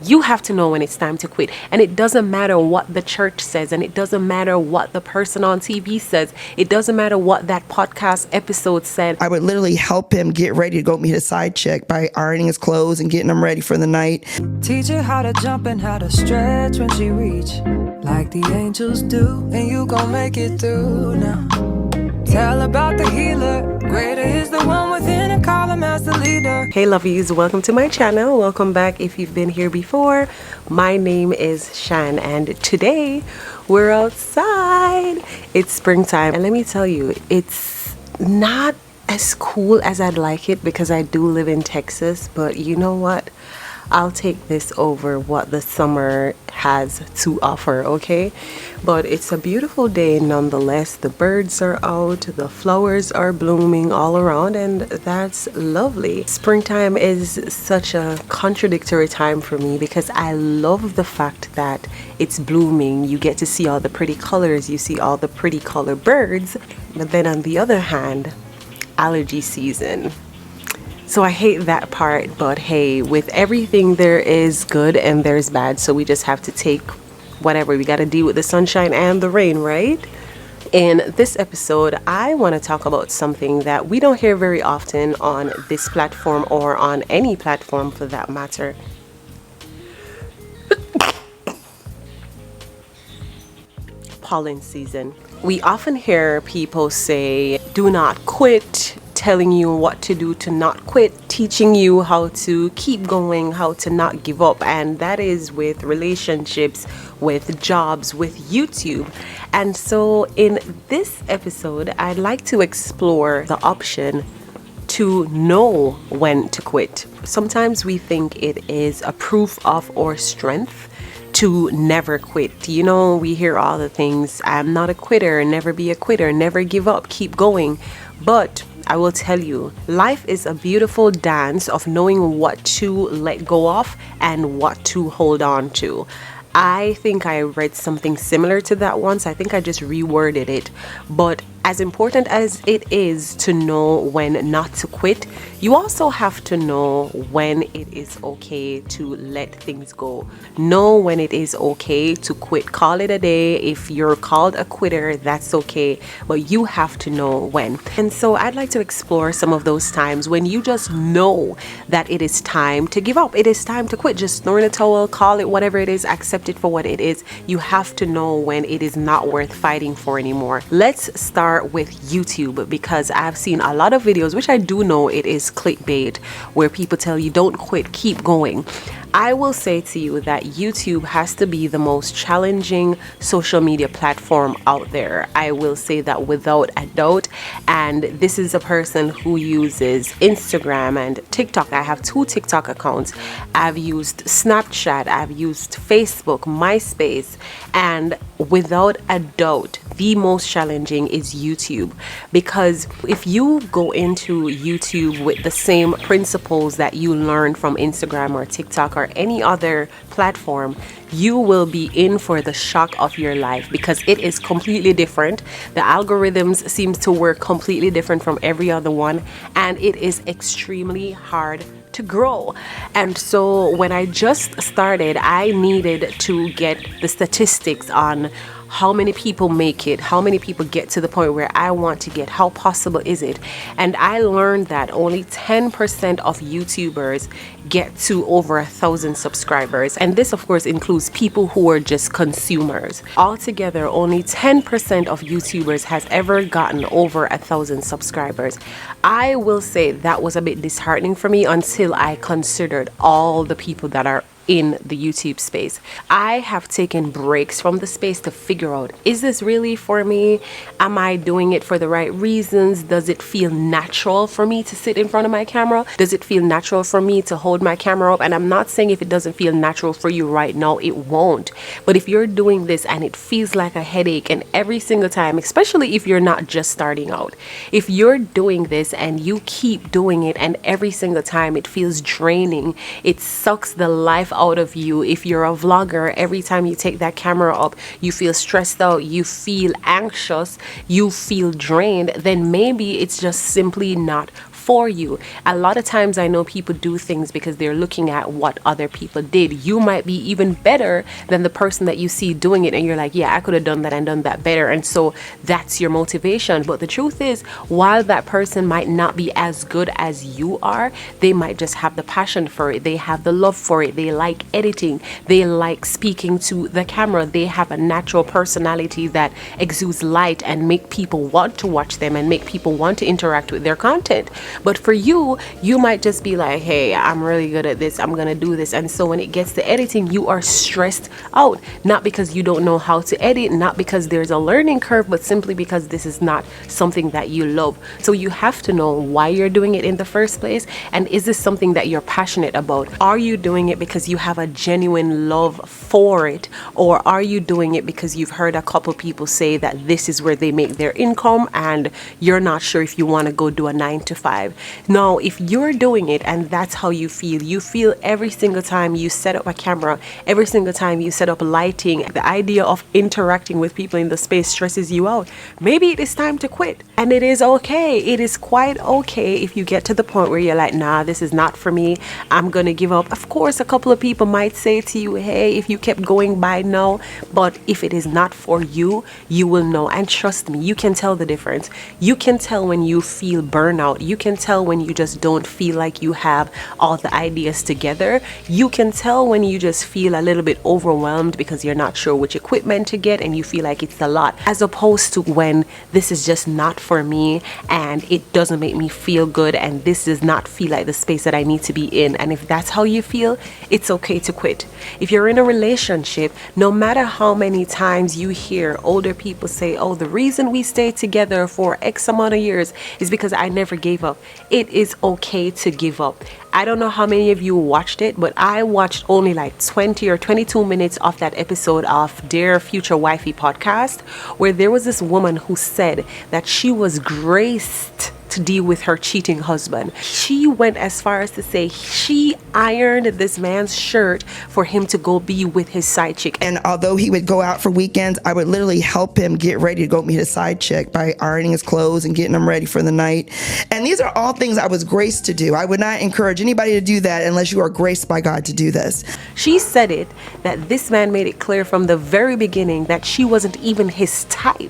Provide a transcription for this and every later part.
You have to know when it's time to quit. And it doesn't matter what the church says, and it doesn't matter what the person on TV says. It doesn't matter what that podcast episode said. I would literally help him get ready to go meet a side chick by ironing his clothes and getting him ready for the night. Teach her how to jump and how to stretch when she reach, like the angels do, and you gon' make it through now. Tell about the healer, greater is the one within, and call him as the leader. Hey lovies, welcome to my channel. Welcome back if you've been here before. My name is Shan, and today we're outside. It's springtime, and let me tell you, it's not as cool as I'd like it because I do live in Texas, but you know what? I'll take this over what the summer has to offer, okay? But it's a beautiful day nonetheless. The birds are out, the flowers are blooming all around, and that's lovely. Springtime is such a contradictory time for me because I love the fact that it's blooming. You get to see all the pretty colors, you see all the pretty color birds, but then on the other hand, allergy season. So I hate that part, but hey, with everything there is good and there's bad, so we just have to take whatever. We got to deal with the sunshine and the rain, right? In this episode, I want to talk about something that we don't hear very often on this platform or on any platform for that matter. Pollen season. We often hear people say, do not quit, telling you what to do to not quit, teaching you how to keep going, how to not give up. And that is with relationships, with jobs, with YouTube. And so in this episode, I'd like to explore the option to know when to quit. Sometimes we think it is a proof of our strength to never quit. You know, we hear all the things, I'm not a quitter, never be a quitter, never give up, keep going. But I will tell you, life is a beautiful dance of knowing what to let go of and what to hold on to. I think I read something similar to that once. I think I just reworded it. But as important as it is to know when not to quit, you also have to know when it is okay to let things go. Know when it is okay to quit. Call it a day. If you're called a quitter, that's okay. But you have to know when. And so I'd like to explore some of those times when you just know that it is time to give up. It is time to quit. Just throw in a towel, call it whatever it is, accept it for what it is. You have to know when it is not worth fighting for anymore. Let's start with YouTube, because I've seen a lot of videos, which I do know it is clickbait, where people tell you don't quit, keep going. I will say to you that YouTube has to be the most challenging social media platform out there. I will say that without a doubt. And this is a person who uses Instagram and TikTok. I have 2 TikTok accounts. I've used Snapchat, I've used Facebook, MySpace, and without a doubt, the most challenging is YouTube, because if you go into YouTube with the same principles that you learn from Instagram or TikTok or any other platform, you will be in for the shock of your life, because it is completely different. The algorithms seems to work completely different from every other one, and it is extremely hard to grow. And so when I just started, I needed to get the statistics on how many people make it, how many people get to the point where I want to get, how possible is it? And I learned that only 10% of YouTubers get to over 1,000 subscribers. And this of course includes people who are just consumers. Altogether, only 10% of YouTubers has ever gotten over 1,000 subscribers. I will say that was a bit disheartening for me until I considered all the people that are in the YouTube space. I have taken breaks from the space to figure out, is this really for me? Am I doing it for the right reasons? Does it feel natural for me to sit in front of my camera? Does it feel natural for me to hold my camera up? And I'm not saying if it doesn't feel natural for you right now, it won't. But if you're doing this and it feels like a headache, and every single time, especially if you're not just starting out, if you're doing this and you keep doing it and every single time it feels draining, it sucks the life out of you. If you're a vlogger, every time you take that camera up, you feel stressed out, you feel anxious, you feel drained, then maybe it's just simply not for you. A lot of times I know people do things because they're looking at what other people did. You might be even better than the person that you see doing it, and you're like, yeah, I could have done that and done that better, and so that's your motivation. But the truth is, while that person might not be as good as you are, they might just have the passion for it, they have the love for it, they like editing, they like speaking to the camera, they have a natural personality that exudes light and make people want to watch them and make people want to interact with their content. But for you, you might just be like, hey, I'm really good at this, I'm gonna do this. And so when it gets to editing, you are stressed out, not because you don't know how to edit, not because there's a learning curve, but simply because this is not something that you love. So you have to know why you're doing it in the first place, and is this something that you're passionate about? Are you doing it because you have a genuine love for it, or are you doing it because you've heard a couple people say that this is where they make their income and you're not sure if you want to go do a 9 to 5? No, if you're doing it and that's how you feel every single time you set up a camera, every single time you set up lighting, the idea of interacting with people in the space stresses you out, maybe it is time to quit. And it is okay. It is quite okay if you get to the point where you're like, nah, this is not for me, I'm gonna give up. Of course, a couple of people might say to you, hey, if you kept going by, no. But if it is not for you, you will know. And trust me, you can tell the difference. You can tell when you feel burnout. You can tell when you just don't feel like you have all the ideas together. You can tell when you just feel a little bit overwhelmed because you're not sure which equipment to get and you feel like it's a lot, as opposed to when this is just not for me and it doesn't make me feel good and this does not feel like the space that I need to be in. And if that's how you feel, it's okay to quit. If you're in a relationship, no matter how many times you hear older people say, oh, the reason we stayed together for X amount of years is because I never gave up. It is okay to give up. I don't know how many of you watched it, but I watched only like 20 or 22 minutes of that episode of Dear Future Wifey podcast, where there was this woman who said that she was graced to deal with her cheating husband. She went as far as to say she ironed this man's shirt for him to go be with his side chick. And although he would go out for weekends, I would literally help him get ready to go meet his side chick by ironing his clothes and getting them ready for the night. And these are all things I was graced to do. I would not encourage anybody to do that unless you are graced by God to do this. She said it, that this man made it clear from the very beginning that she wasn't even his type.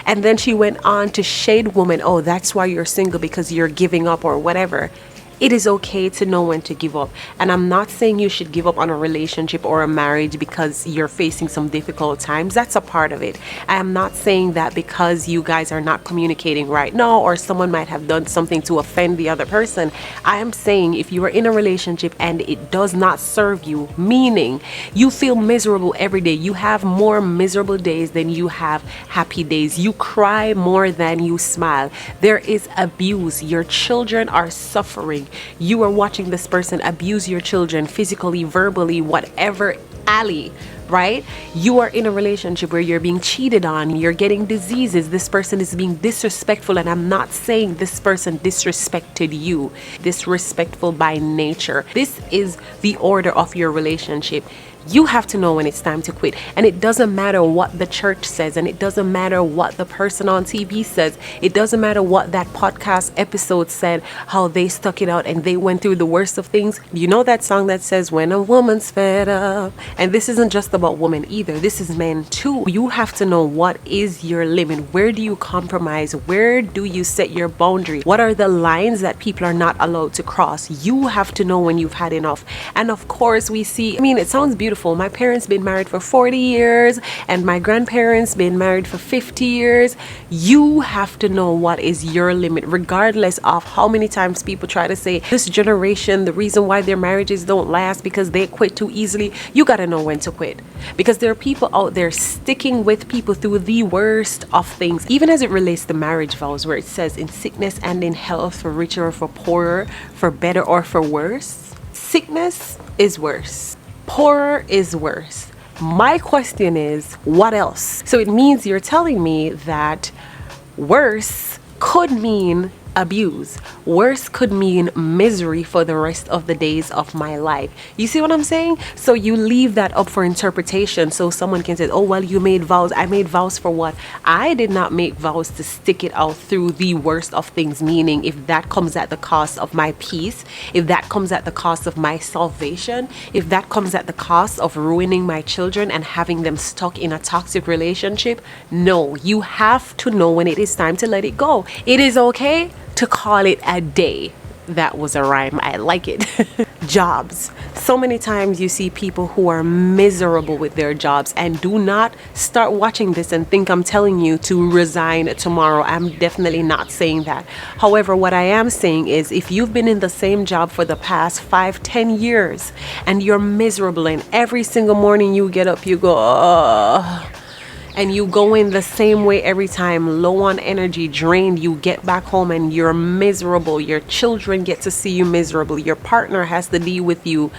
And then she went on to shade woman, oh, that's why you're single, because you're giving up or whatever. It is okay to know when to give up. And I'm not saying you should give up on a relationship or a marriage because you're facing some difficult times. That's a part of it. I am not saying that because you guys are not communicating right now or someone might have done something to offend the other person. I am saying if you are in a relationship and it does not serve you, meaning you feel miserable every day, you have more miserable days than you have happy days, you cry more than you smile, there is abuse, your children are suffering, you are watching this person abuse your children physically, verbally, whatever alley, right? You are in a relationship where you're being cheated on, you're getting diseases, this person is being disrespectful, and I'm not saying this person disrespected you, disrespectful by nature. This is the order of your relationship. You have to know when it's time to quit. And it doesn't matter what the church says, and it doesn't matter what the person on TV says. It doesn't matter what that podcast episode said, how they stuck it out and they went through the worst of things. You know that song that says, when a woman's fed up? And this isn't just about women either. This is men too. You have to know what is your limit. Where do you compromise? Where do you set your boundary? What are the lines that people are not allowed to cross? You have to know when you've had enough. And of course we see, it sounds beautiful. My parents been married for 40 years and my grandparents been married for 50 years. You have to know what is your limit, regardless of how many times people try to say this generation, the reason why their marriages don't last because they quit too easily. You got to know when to quit, because there are people out there sticking with people through the worst of things, even as it relates to marriage vows, where it says in sickness and in health, for richer or for poorer, for better or for worse. Sickness is worse. Poorer is worse. My question is, what else? So it means you're telling me that worse could mean abuse. Worse could mean misery for the rest of the days of my life. You see what I'm saying? So you leave that up for interpretation. So someone can say, oh, well, you made vows. I made vows for what? I did not make vows to stick it out through the worst of things, meaning if that comes at the cost of my peace, if that comes at the cost of my salvation, if that comes at the cost of ruining my children and having them stuck in a toxic relationship. No, you have to know when it is time to let it go. It is okay to call it a day. That was a rhyme. I like it. Jobs. So many times you see people who are miserable with their jobs, and do not start watching this and think I'm telling you to resign tomorrow. I'm definitely not saying that. However, what I am saying is if you've been in the same job for the past 5-10 years and you're miserable, and every single morning you get up, you go, ugh, and you go in the same way every time, low on energy, drained, you get back home and you're miserable. Your children get to see you miserable. Your partner has to deal with you.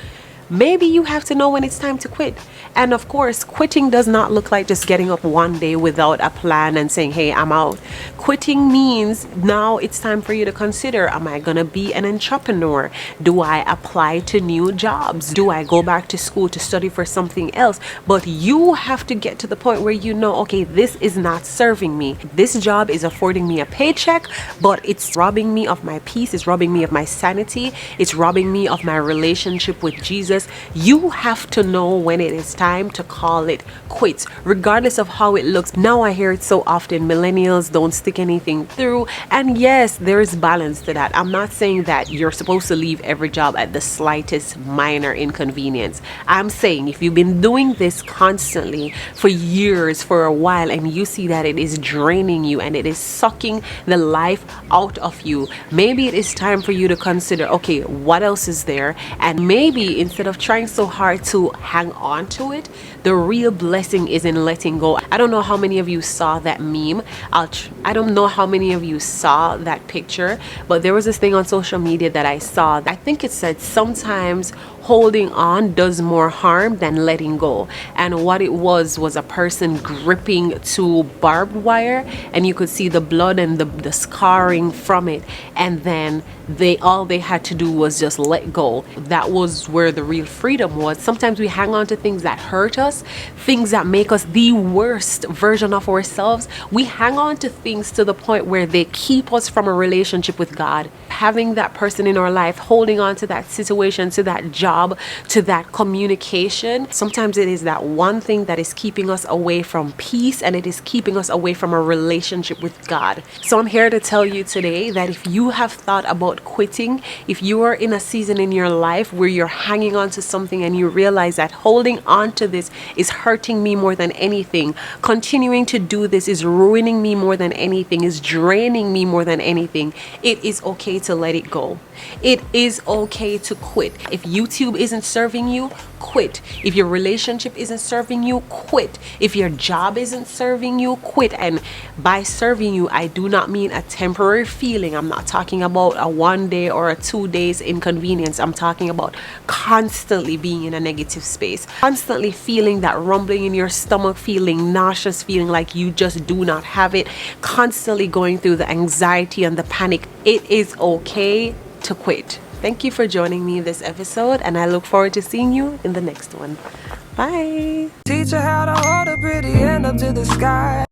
Maybe you have to know when it's time to quit. And of course, quitting does not look like just getting up one day without a plan and saying, hey, I'm out. Quitting means now it's time for you to consider, am I going to be an entrepreneur? Do I apply to new jobs? Do I go back to school to study for something else? But you have to get to the point where you know, okay, this is not serving me. This job is affording me a paycheck, but it's robbing me of my peace. It's robbing me of my sanity. It's robbing me of my relationship with Jesus. You have to know when it is time to call it quits, regardless of how it looks. Now I hear it so often, millennials don't stick anything through. And yes, there is balance to that. I'm not saying that you're supposed to leave every job at the slightest minor inconvenience. I'm saying if you've been doing this constantly for years, for a while, and you see that it is draining you and it is sucking the life out of you, maybe it is time for you to consider, okay, what else is there? And maybe instead of trying so hard to hang on to it, the real blessing is in letting go. I don't know how many of you saw that meme. I don't know how many of you saw that picture, but there was this thing on social media that I saw. I think it said sometimes holding on does more harm than letting go. And what it was a person gripping to barbed wire, and you could see the blood and the scarring from it, and then all they had to do was just let go. That was where the real freedom was. Sometimes we hang on to things that hurt us, things that make us the worst version of ourselves. We hang on to things to the point where they keep us from a relationship with God. Having that person in our life, holding on to that situation, to that job, to that communication, sometimes it is that one thing that is keeping us away from peace, and it is keeping us away from a relationship with God. So I'm here to tell you today that if you have thought about quitting, if you are in a season in your life where you're hanging on to something and you realize that holding on to this is hurting me more than anything, continuing to do this is ruining me more than anything, is draining me more than anything, it is okay to let it go. It is okay to quit. If YouTube isn't serving you, quit. If your relationship isn't serving you, quit. If your job isn't serving you, quit. And by serving you, I do not mean a temporary feeling. I'm not talking about a 1 day or a 2 days inconvenience. I'm talking about constantly being in a negative space, constantly feeling that rumbling in your stomach, feeling nauseous, feeling like you just do not have it, constantly going through the anxiety and the panic. It is okay to quit. Thank you for joining me in this episode, and I look forward to seeing you in the next one. Bye. Teach her how to hold a pretty hand up to the sky.